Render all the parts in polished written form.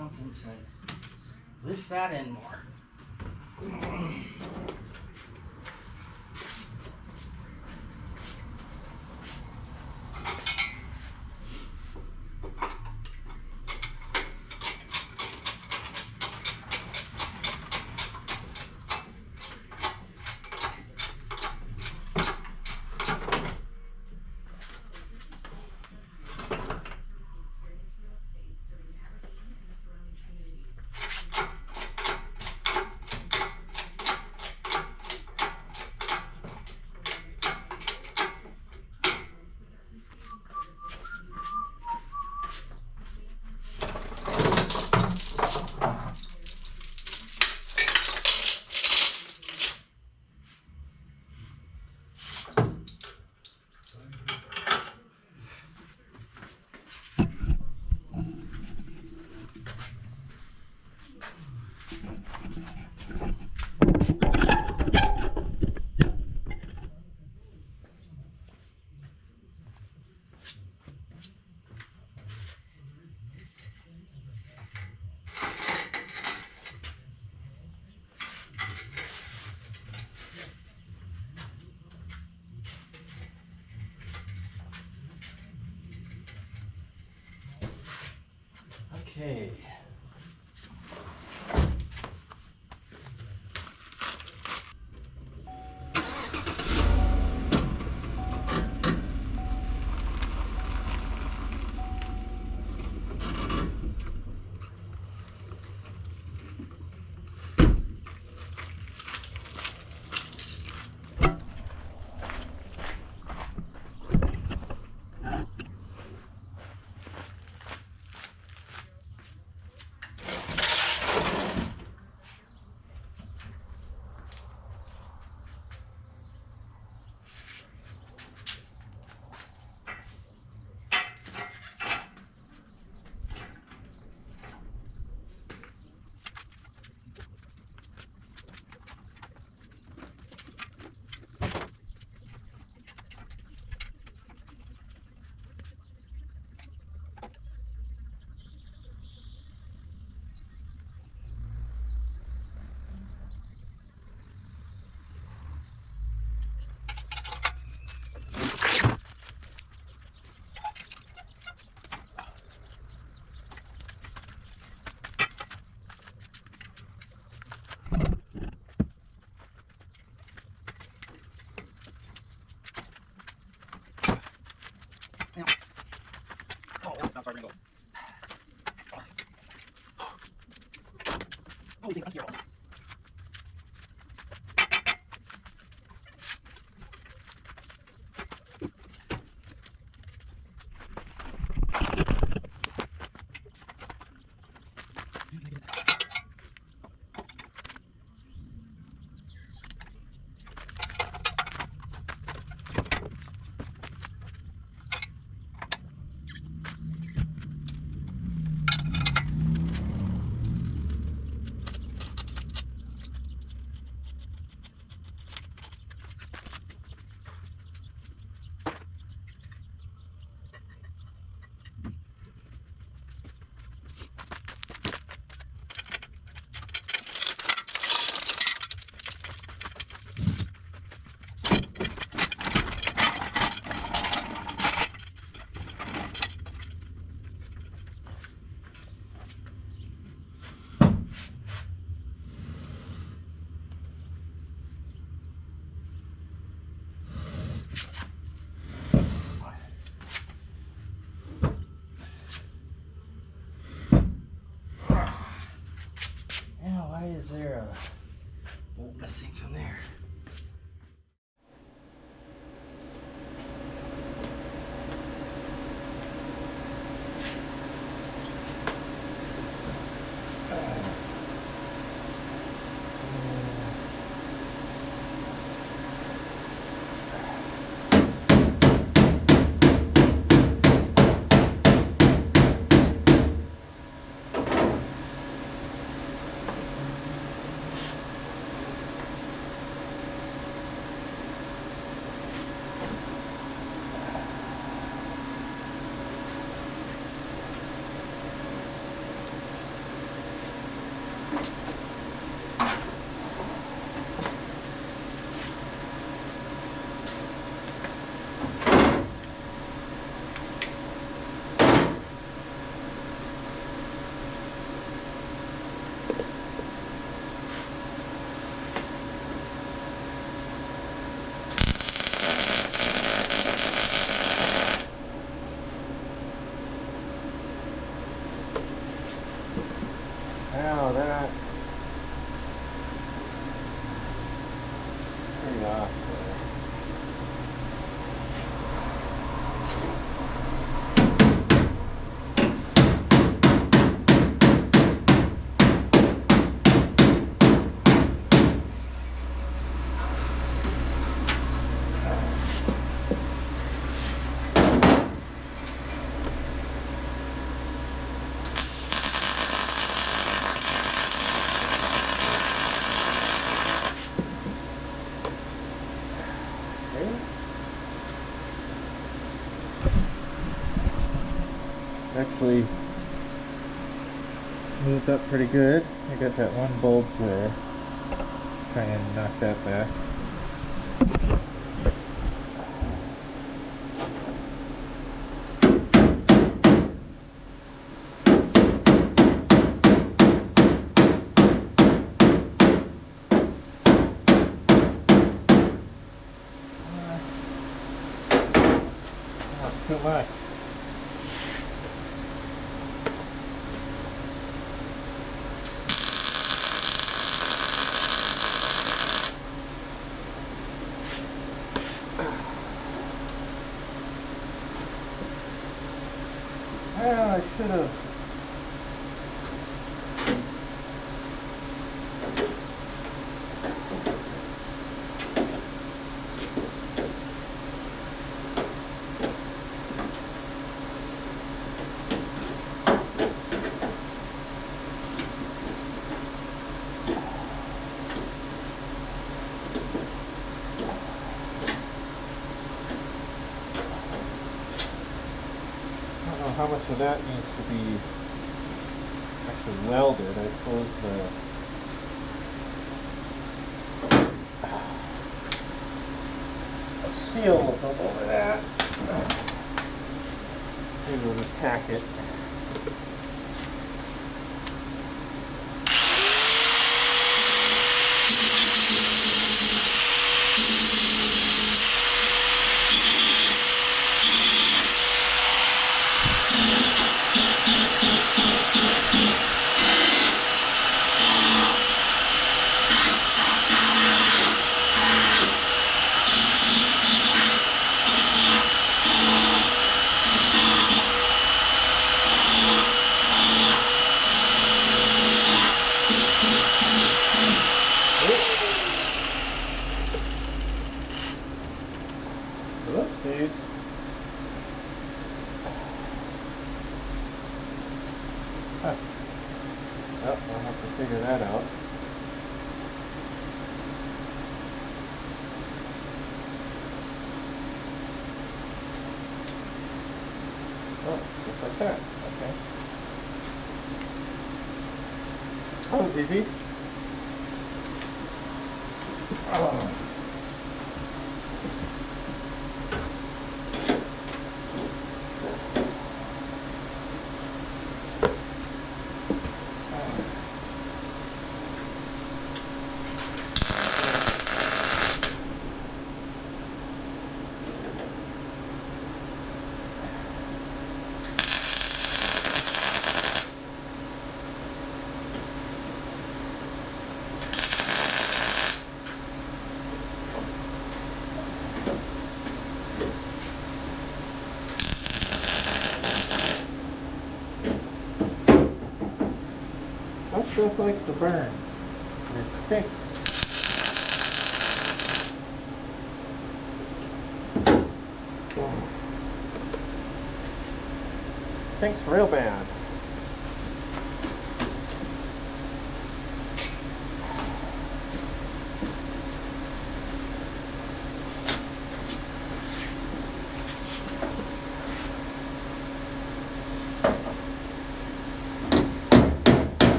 something to lift that in more. Okay. Now start ringo. Oh, that's zero. Why is there a bolt missing from there? Oh, that. Pretty off there. Actually smoothed up pretty good. I got that one bulge there. Try and knock that back. Not too much. Well, I should have. How much of that needs to be actually welded? I suppose the seal will go over that. Maybe we'll just tack it. Whoopsies. Huh. Well, I'll have to figure that out. Oh, just like that. Okay. Oh, it's easy. Oh. That stuff likes to burn. And it stinks. Stinks real bad.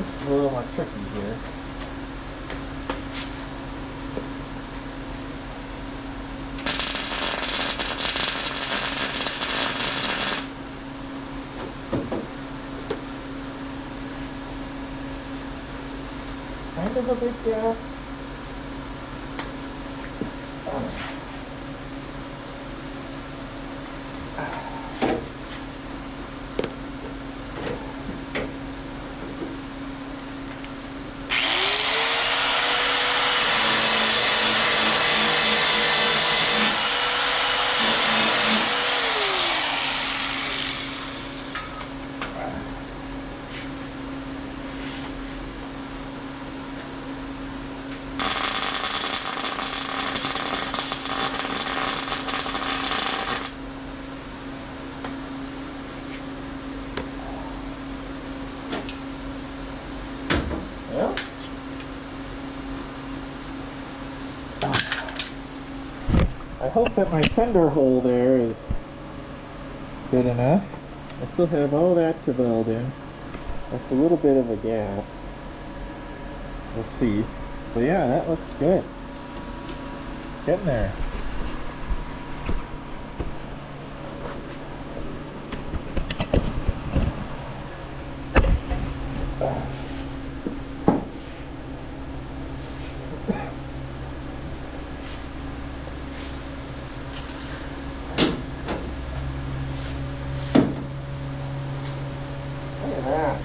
This is a little more tricky here. Kind of a big gap. Well, I hope that my fender hole there is good enough. I still have all that to weld in. That's a little bit of a gap. We'll see. But yeah, that looks good. Getting there. Look at that.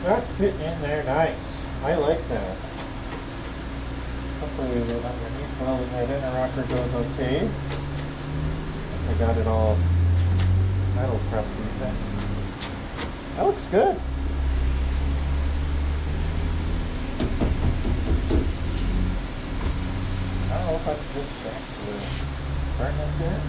That's fitting in there nice. I like that. Hopefully that underneath welding that inner rocker goes okay. I got it all metal prepped decent. That looks good. I don't know if I should just actually burn this in.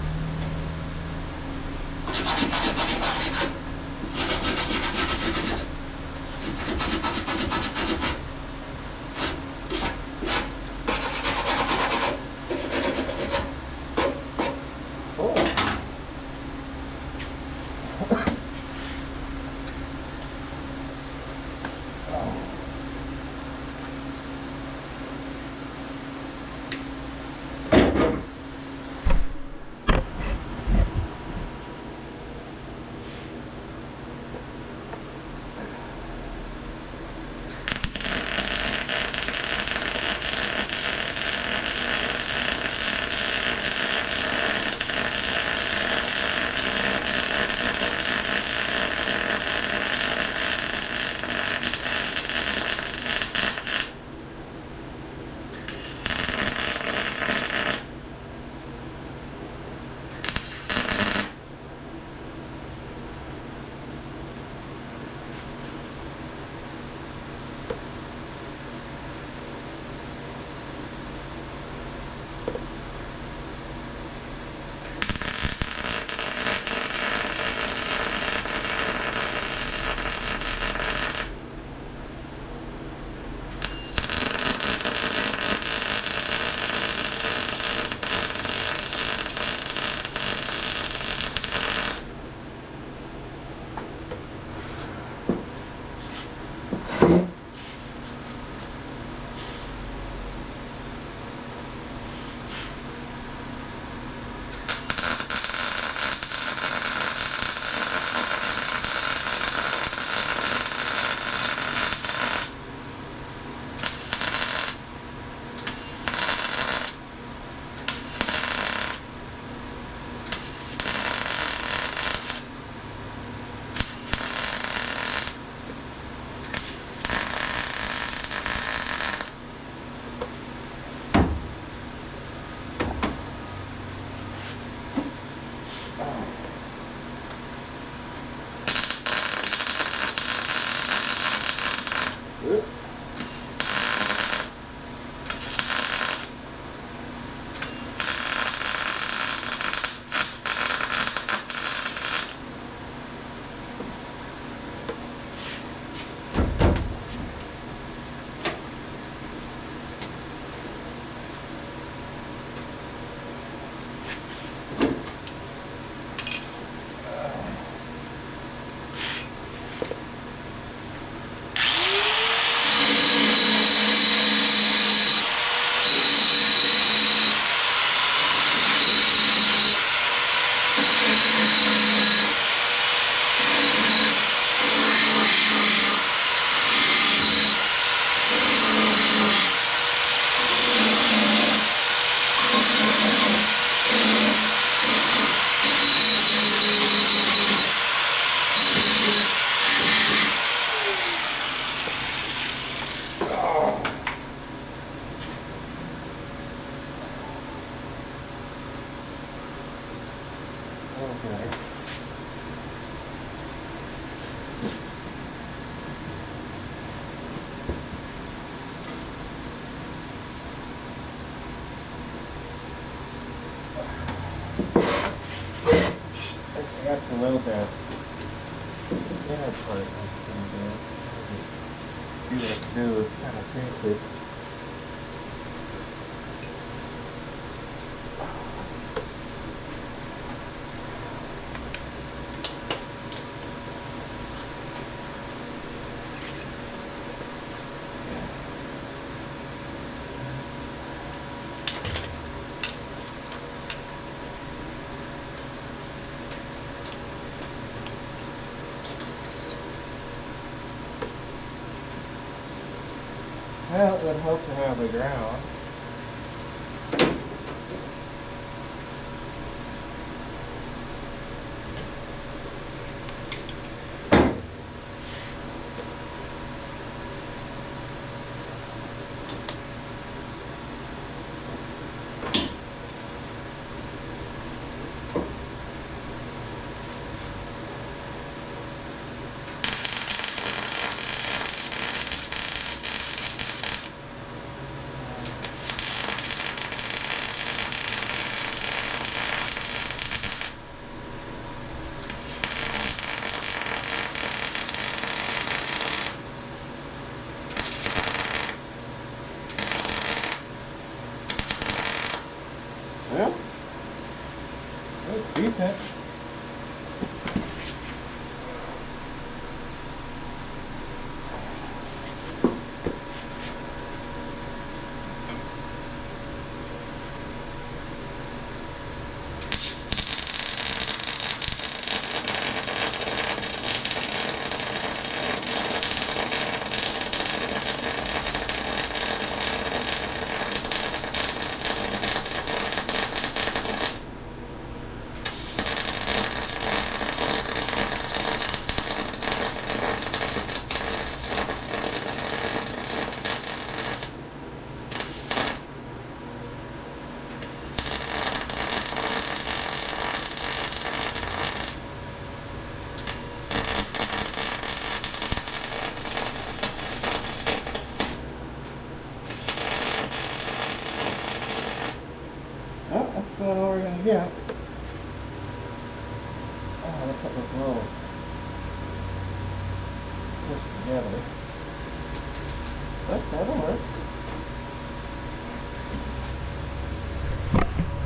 forgot to weld that inner part. See what I can do is kind of paint it. Well, it would help to have the ground. Well, that's decent. Oh, that's about all we're gonna get. Oh, looks like it's a little pushed together. But that'll work.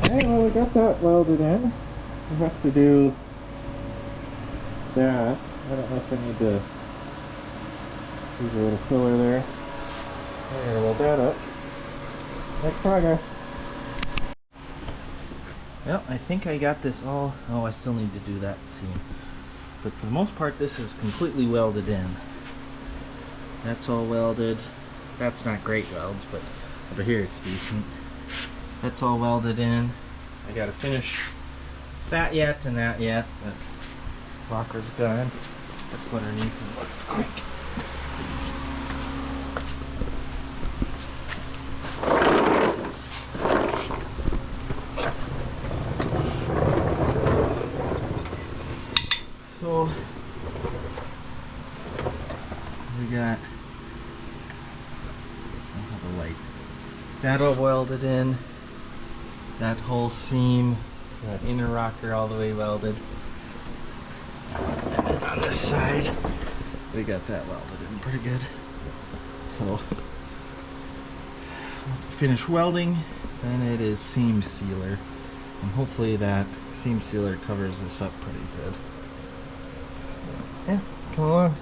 Okay, well we got that welded in. We have to do that. I don't know if I need to use a little filler there. We're gonna weld that up. Make progress. Well, I think I got this all. Oh, I still need to do that seam. But for the most part, this is completely welded in. That's all welded. That's not great welds, but over here it's decent. That's all welded in. I gotta finish that yet and that yet, but rocker's done. Let's go underneath and look quick. So we got, I don't have a light. That all welded in. That whole seam, that inner rocker all the way welded. And then on this side, we got that welded in pretty good. So once we finish welding, then it is seam sealer. And hopefully that seam sealer covers this up pretty good. Yeah, come along.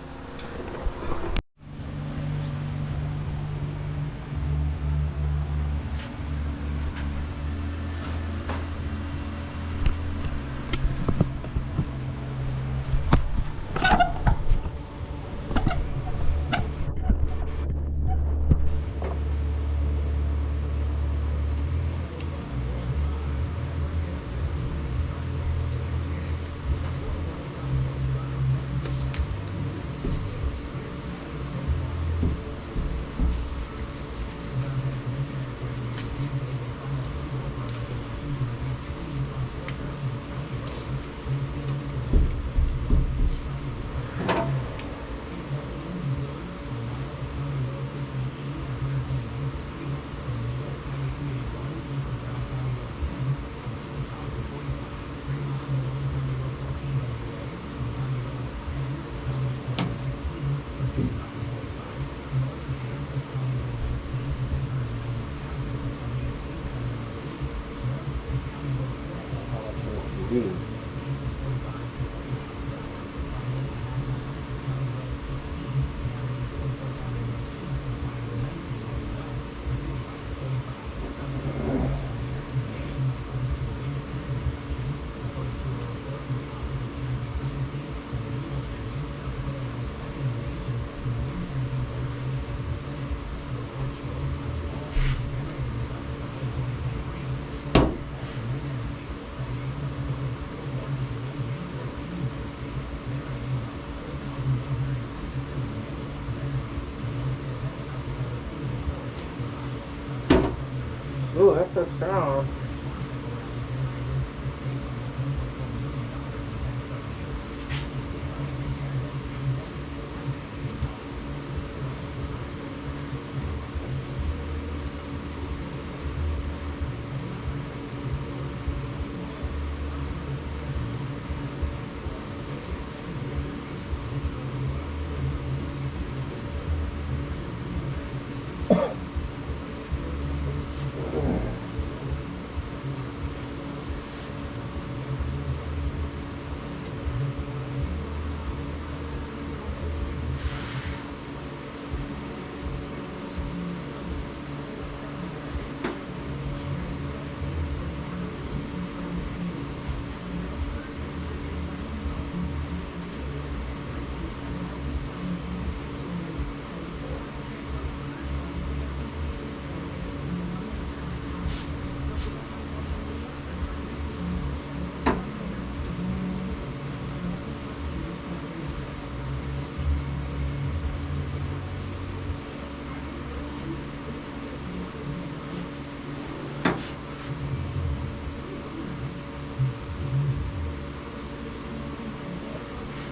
Ooh, that's so strong.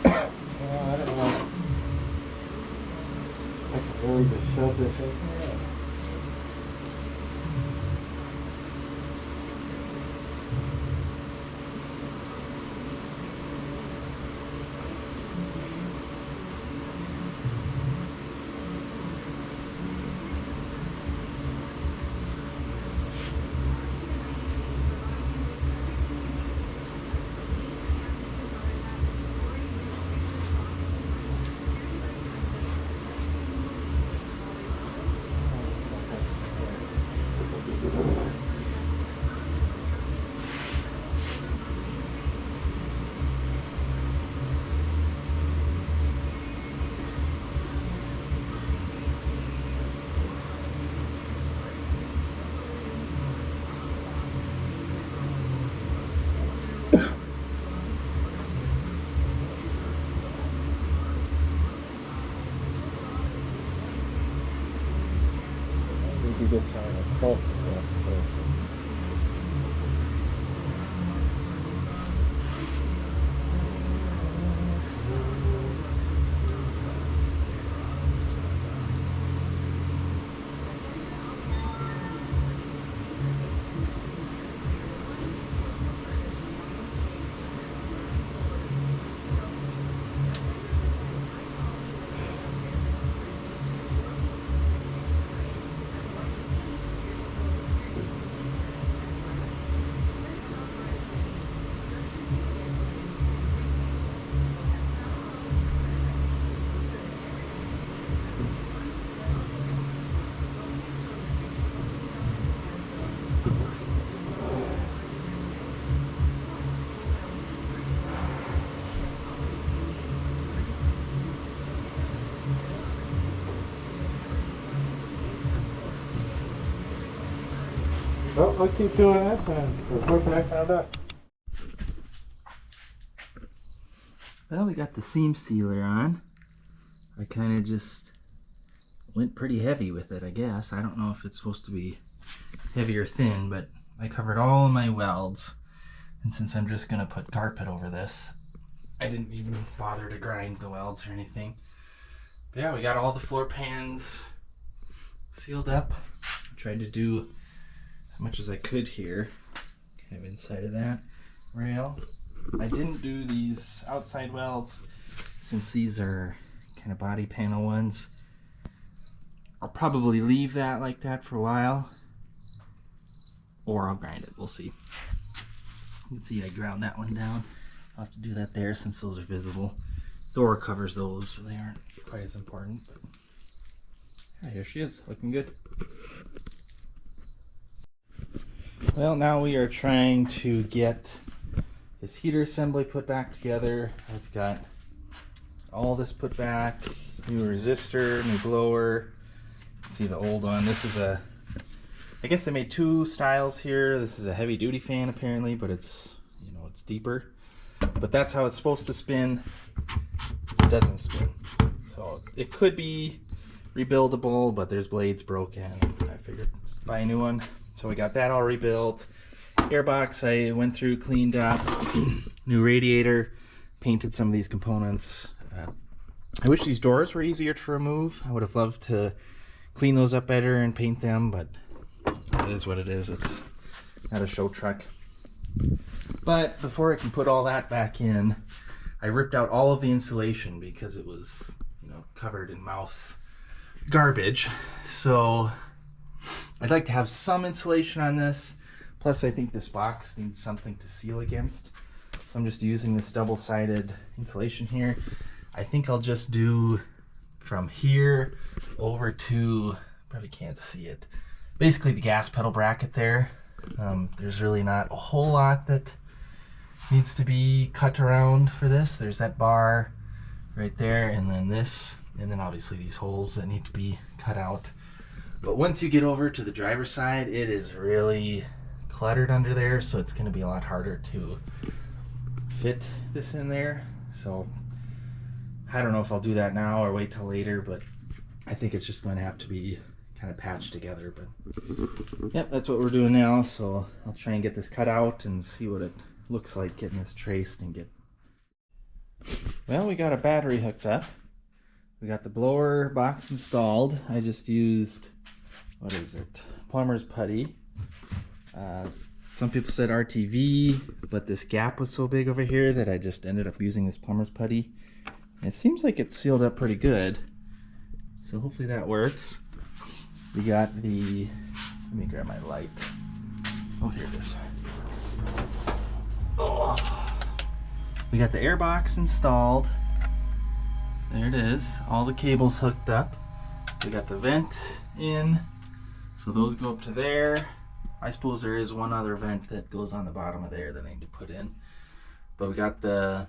I don't know. I can really just shove this in here. Maybe this on a cult stuff first. Well, I'll keep doing this and report back on that. Well, we got the seam sealer on. I kind of just went pretty heavy with it, I guess. I don't know if it's supposed to be heavy or thin, but I covered all of my welds. And since I'm just going to put carpet over this, I didn't even bother to grind the welds or anything. But yeah, we got all the floor pans sealed up. I tried to do as much as I could here, kind of inside of that rail. I didn't do these outside welds since these are kind of body panel ones. I'll probably leave that like that for a while, or I'll grind it, we'll see. You can see I ground that one down. I'll have to do that there since those are visible. Door covers those, so they aren't quite as important. But yeah, here she is, looking good. Well, now we are trying to get this heater assembly put back together. I've got all this put back, new resistor, new blower. See the old one. This is a, I guess they made two styles here. This is a heavy duty fan apparently, but it's, you know, it's deeper. But that's how it's supposed to spin. It doesn't spin. So it could be rebuildable, but there's blades broken. I figured just buy a new one. So we got that all rebuilt. Airbox I went through, cleaned up. New radiator, painted some of these components. I wish these doors were easier to remove. I would have loved to clean those up better and paint them, but it is what it is. It's not a show truck. But before I can put all that back in, I ripped out all of the insulation because it was, you know, covered in mouse garbage. So I'd like to have some insulation on this. Plus I think this box needs something to seal against. So I'm just using this double-sided insulation here. I think I'll just do from here over to, probably can't see it, basically the gas pedal bracket there. There's really not a whole lot that needs to be cut around for this. There's that bar right there, and then this, and then obviously these holes that need to be cut out. But once you get over to the driver's side, it is really cluttered under there, so it's going to be a lot harder to fit this in there. So I don't know if I'll do that now or wait till later, but I think it's just going to have to be kind of patched together. But yep, that's what we're doing now. So I'll try and get this cut out and see what it looks like getting this traced and get. Well, we got a battery hooked up. We got the blower box installed. I just used, what is it, plumber's putty. Some people said RTV, but this gap was so big over here that I just ended up using this plumber's putty. It seems like it's sealed up pretty good, so hopefully that works. We got the, let me grab my light. Oh, here it is. Oh. We got the air box installed. There it is, all the cables hooked up. We got the vent in, so those go up to there. I suppose there is one other vent that goes on the bottom of there that I need to put in. But we got the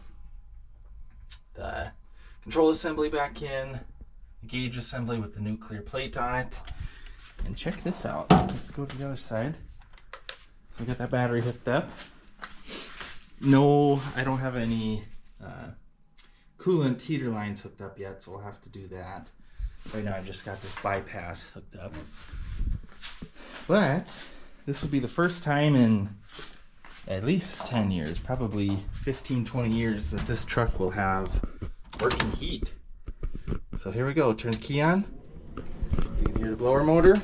control assembly back in, the gauge assembly with the nuclear plate on it. And check this out. Let's go to the other side. So we got that battery hooked up. No, I don't have any coolant heater lines hooked up yet, so we'll have to do that. Right now I've just got this bypass hooked up. But this will be the first time in at least 10 years, probably 15, 20 years, that this truck will have working heat. So here we go, turn the key on. You can hear the blower motor.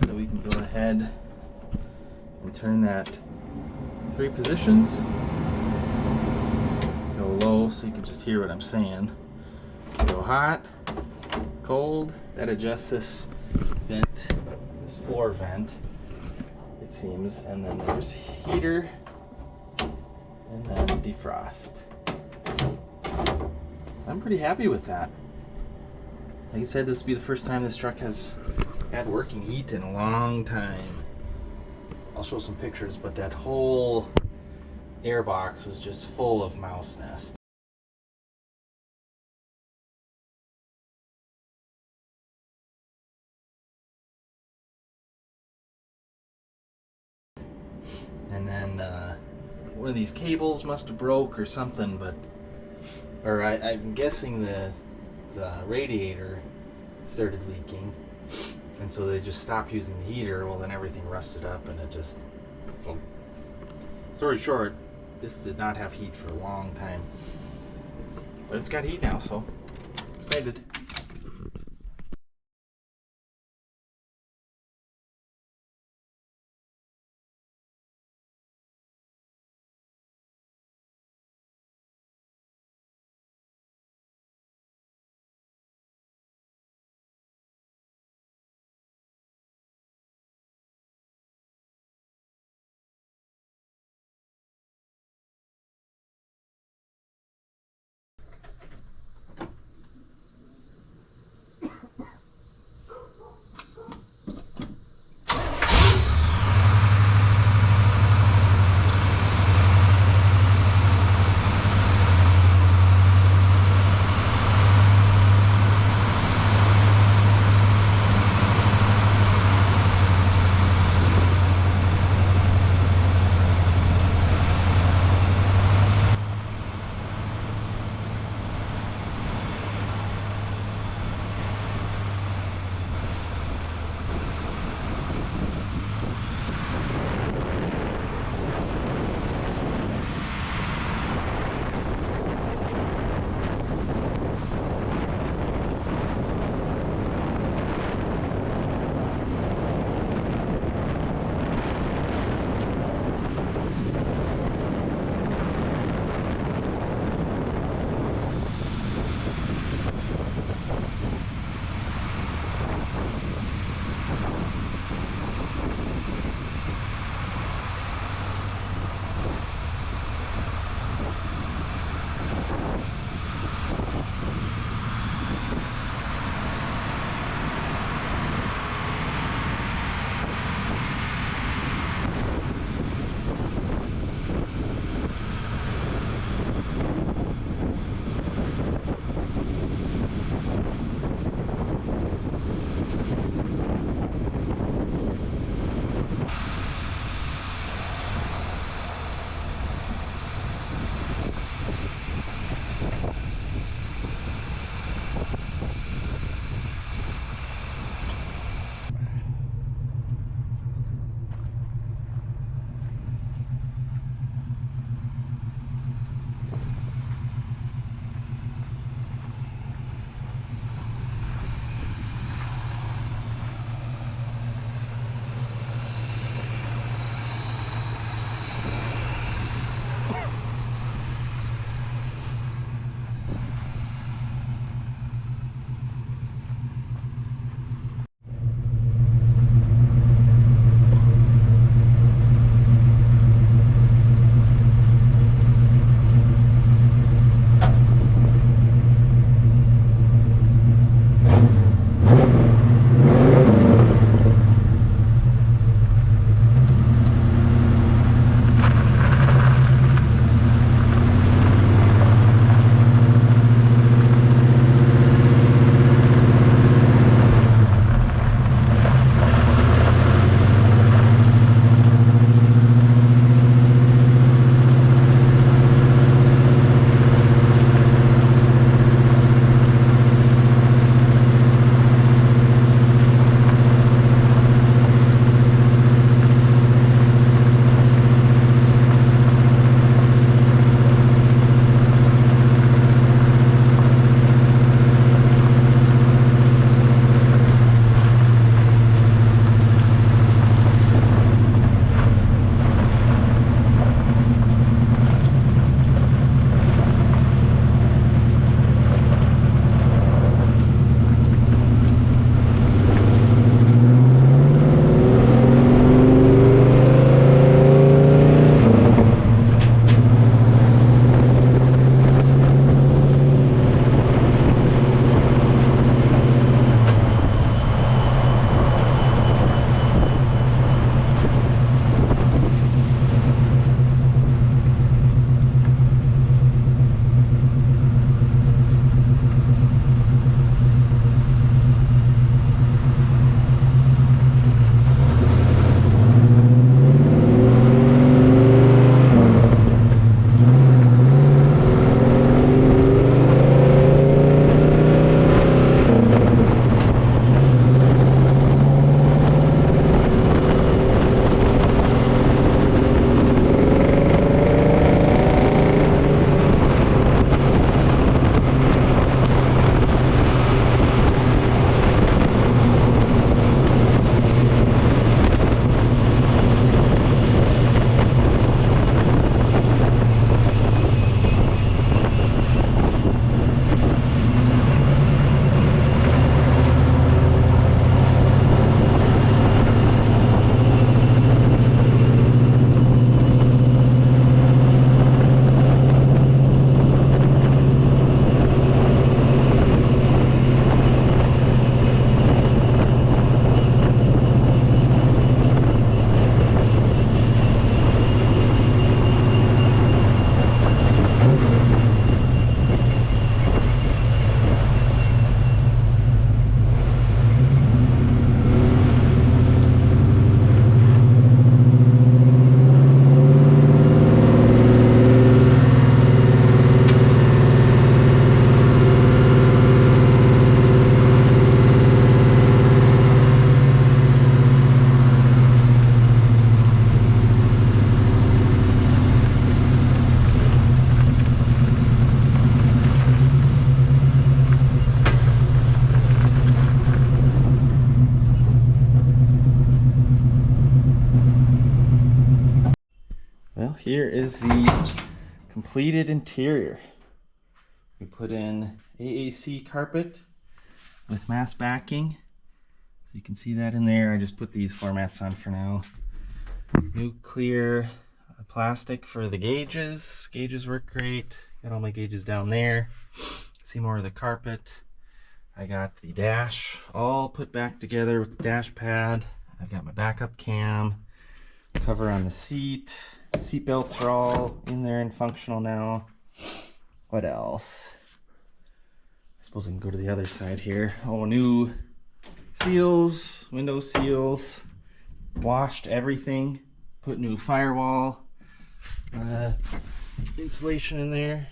So we can go ahead and turn that 3 positions. Go low so you can just hear what I'm saying. Go hot, cold, that adjusts this vent, this floor vent, it seems, and then there's heater, and then defrost. So I'm pretty happy with that. Like I said, this will be the first time this truck has had working heat in a long time. I'll show some pictures, but that whole air box was just full of mouse nests. And then one of these cables must have broke or something, but, or I'm guessing the radiator started leaking, and so they just stopped using the heater. Well, then everything rusted up, and it just, well, story short, this did not have heat for a long time, but it's got heat now, so excited. here is the completed interior. We put in AAC carpet with mass backing. So you can see that in there. I just put these floor mats on for now. New clear plastic for the gauges. Gauges work great. Got all my gauges down there. See more of the carpet. I got the dash all put back together with the dash pad. I've got my backup cam, cover on the seat. Seat belts are all in there and functional now. What else? I suppose I can go to the other side here. Oh, new seals, window seals. Washed everything. Put new firewall insulation in there.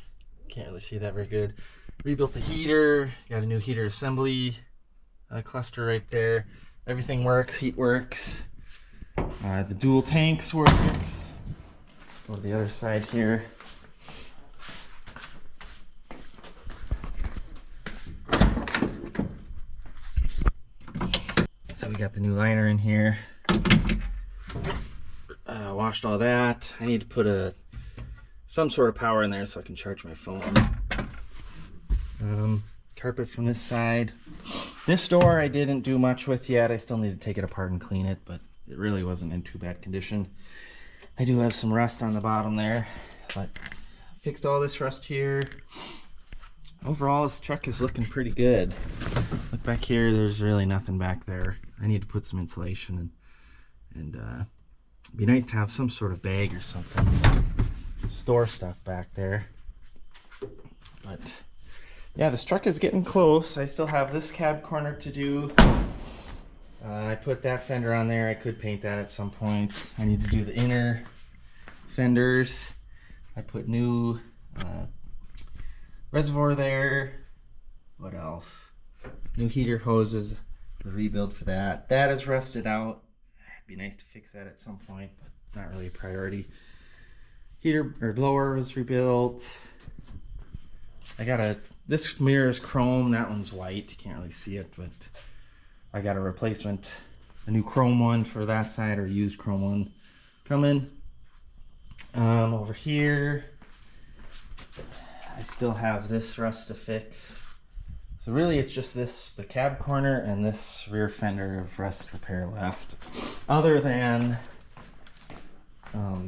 Can't really see that very good. Rebuilt the heater. Got a new heater assembly cluster right there. Everything works. Heat works. The dual tanks works. Go to the other side here. So we got the new liner in here. Washed all that. I need to put some sort of power in there so I can charge my phone. Carpet from this side. This door I didn't do much with yet. I still need to take it apart and clean it, but it really wasn't in too bad condition. I do have some rust on the bottom there, but fixed all this rust here. Overall, this truck is looking pretty good. Look back here, there's really nothing back there. I need to put some insulation and it'd be nice to have some sort of bag or something. Store stuff back there. But yeah, this truck is getting close. I still have this cab corner to do. I put that fender on there. I could paint that at some point. I need to do the inner fenders. I put new reservoir there. What else? New heater hoses. The rebuild for that. That is rusted out. It'd be nice to fix that at some point, but it's not really a priority. Heater or blower was rebuilt. I got this mirror is chrome. That one's white. You can't really see it, but I got a replacement, a new chrome one for that side, or used chrome one coming. Over here, I still have this rust to fix. So really it's just the cab corner and this rear fender of rust repair left. Other than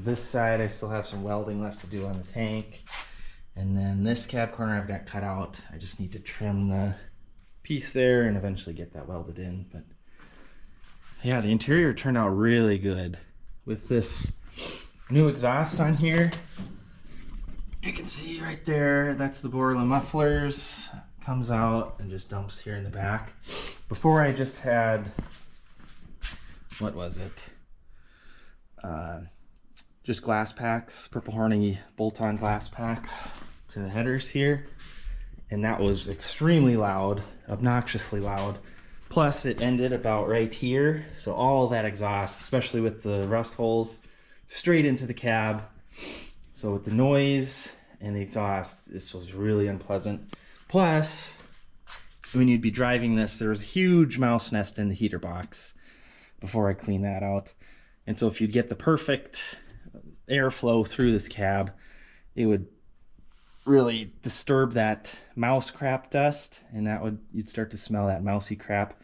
this side, I still have some welding left to do on the tank. And then this cab corner I've got cut out. I just need to trim the piece there and eventually get that welded in. But yeah, the interior turned out really good with this new exhaust on here. You can see right there, that's the Borla mufflers. Comes out and just dumps here in the back. Before I just had, what was it? Just glass packs, Purple Horny bolt-on glass packs to the headers here. And that was extremely loud, obnoxiously loud. Plus it ended about right here. So all that exhaust, especially with the rust holes, straight into the cab. So with the noise and the exhaust, this was really unpleasant. Plus, when you'd be driving this, there was a huge mouse nest in the heater box before I cleaned that out. And so if you'd get the perfect airflow through this cab, it would really disturb that mouse crap dust, and you'd start to smell that mousy crap.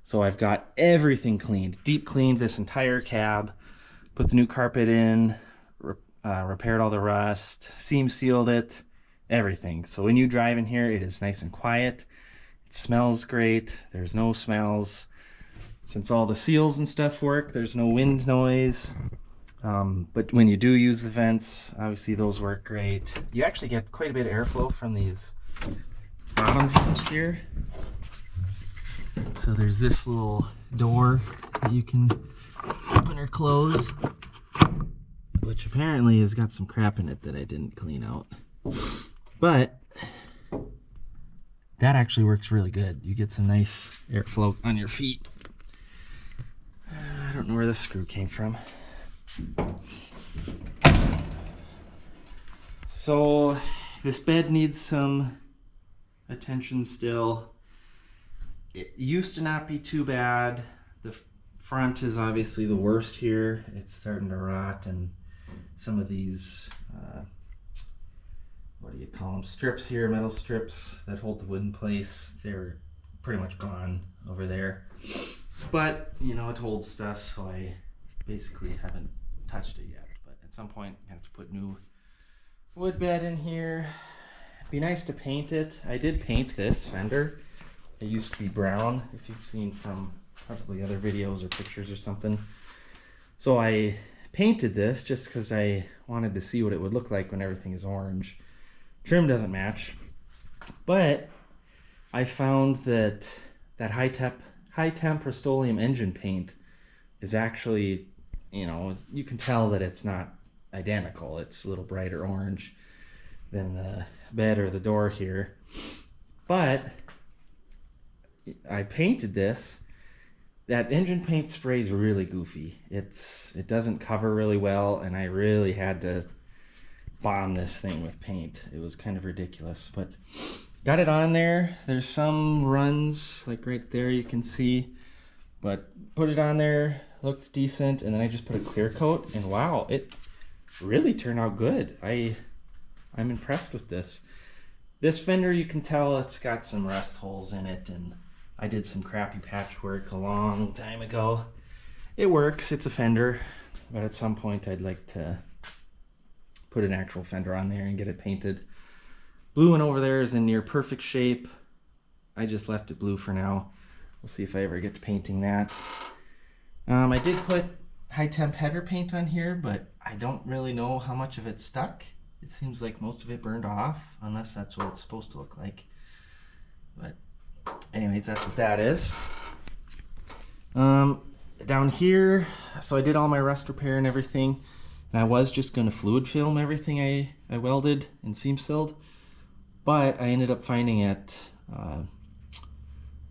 So I've got everything cleaned, deep cleaned this entire cab, put the new carpet in, repaired all the rust, seam sealed it, everything. So when you drive in here, it is nice and quiet. It smells great. There's no smells. Since all the seals and stuff work, there's no wind noise. But when you do use the vents, obviously those work great. You actually get quite a bit of airflow from these bottom vents here. So there's this little door that you can open or close, which apparently has got some crap in it that I didn't clean out. But that actually works really good. You get some nice airflow on your feet. I don't know where this screw came from. So this bed needs some attention still. It used to not be too bad. The front is obviously the worst here. It's starting to rot and some of these, what do you call them, strips here, metal strips that hold the wood in place. They're pretty much gone over there. But, you know, it holds stuff, so I basically haven't touched it yet. But at some point, I have to put new wood bed in here. It'd be nice to paint it. I did paint this fender. It used to be brown, if you've seen from probably other videos or pictures or something. So I painted this just because I wanted to see what it would look like when everything is orange. Trim doesn't match, but I found that high temp Rust-Oleum engine paint is actually, you know, you can tell that it's not identical. It's a little brighter orange than the bed or the door here. But I painted this. That engine paint spray is really goofy. It doesn't cover really well, and I really had to bomb this thing with paint. It was kind of ridiculous, but got it on there. There's some runs, like right there you can see, but put it on there, looked decent, and then I just put a clear coat, and wow, it really turned out good. I'm impressed with this. This fender, you can tell it's got some rust holes in it, and I did some crappy patchwork a long time ago. It works, it's a fender, but at some point I'd like to put an actual fender on there and get it painted. Blue one over there is in near perfect shape. I just left it blue for now. We'll see if I ever get to painting that. I did put high temp header paint on here, but I don't really know how much of it stuck. It seems like most of it burned off, unless that's what it's supposed to look like. But anyways, that's what that is. Down here, so I did all my rust repair and everything, and I was just going to fluid film everything I welded and seam sealed, but I ended up finding at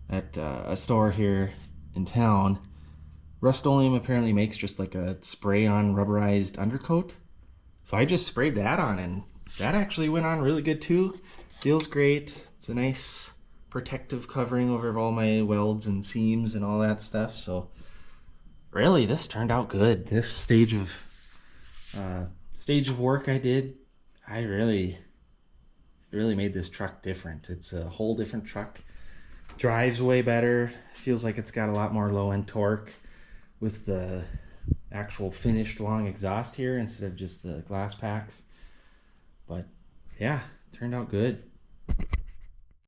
a store here in town, Rust-Oleum apparently makes just like a spray-on rubberized undercoat. So I just sprayed that on, and that actually went on really good too. Feels great. It's a nice protective covering over all my welds and seams and all that stuff. So really, this turned out good. This stage of work I did, I really made this truck different. It's a whole different truck. Drives way better. Feels like it's got a lot more low-end torque with the actual finished long exhaust here instead of just the glass packs. But yeah, turned out good.